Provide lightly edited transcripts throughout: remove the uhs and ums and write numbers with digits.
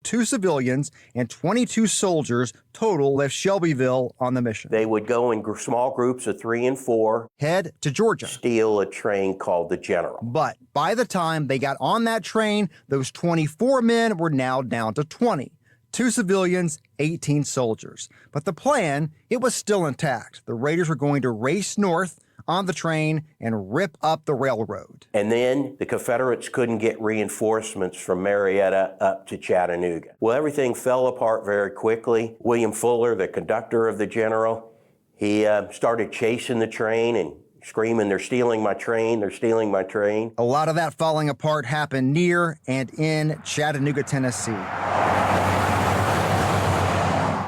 2 civilians and 22 soldiers total left Shelbyville on the mission. They would go in small groups of 3 and 4. Head to Georgia. Steal a train called the General. But by the time they got on that train, those 24 men were now down to 20. 2 civilians, 18 soldiers. But the plan, it was still intact. The Raiders were going to race north on the train and rip up the railroad. And then the Confederates couldn't get reinforcements from Marietta up to Chattanooga. Well, everything fell apart very quickly. William Fuller, the conductor of the General, he started chasing the train and screaming, "They're stealing my train, they're stealing my train." A lot of that falling apart happened near and in Chattanooga, Tennessee.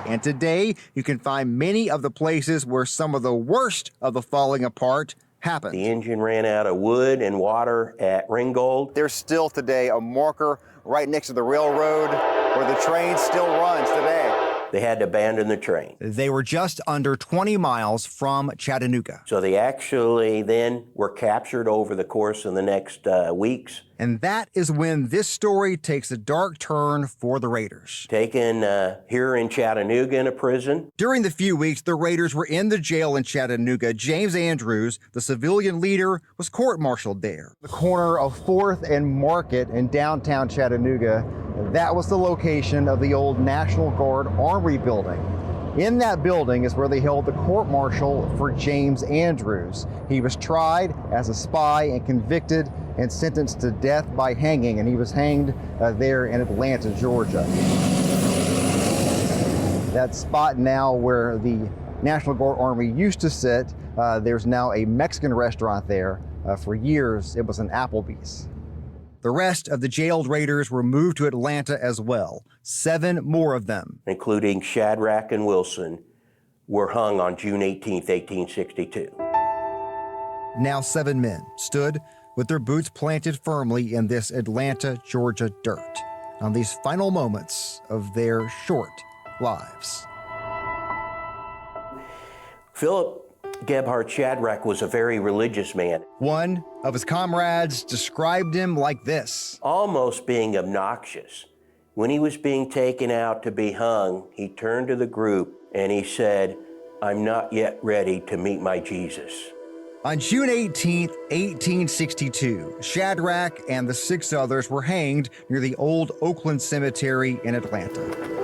And today, you can find many of the places where some of the worst of the falling apart happened. The engine ran out of wood and water at Ringgold. There's still today a marker right next to the railroad where the train still runs today. They had to abandon the train. They were just under 20 miles from Chattanooga. So they actually then were captured over the course of the next weeks. And that is when this story takes a dark turn for the Raiders. Taken here in Chattanooga in a prison. During the few weeks the Raiders were in the jail in Chattanooga, James Andrews, the civilian leader, was court-martialed there. The corner of 4th and Market in downtown Chattanooga, that was the location of the old National Guard Armory building. In that building is where they held the court-martial for James Andrews. He was tried as a spy and convicted and sentenced to death by hanging, and he was hanged there in Atlanta, Georgia. That spot now where the National Guard Army used to sit, there's now a Mexican restaurant there. For years, it was an Applebee's. The rest of the jailed Raiders were moved to Atlanta as well. 7 more of them, including Shadrach and Wilson, were hung on June 18, 1862. Now 7 men stood with their boots planted firmly in this Atlanta, Georgia dirt on these final moments of their short lives. Philip Gebhard Shadrach was a very religious man. One of his comrades described him like this: almost being obnoxious. When he was being taken out to be hung, he turned to the group and he said, "I'm not yet ready to meet my Jesus." On June 18, 1862, Shadrach and the 6 others were hanged near the old Oakland Cemetery in Atlanta.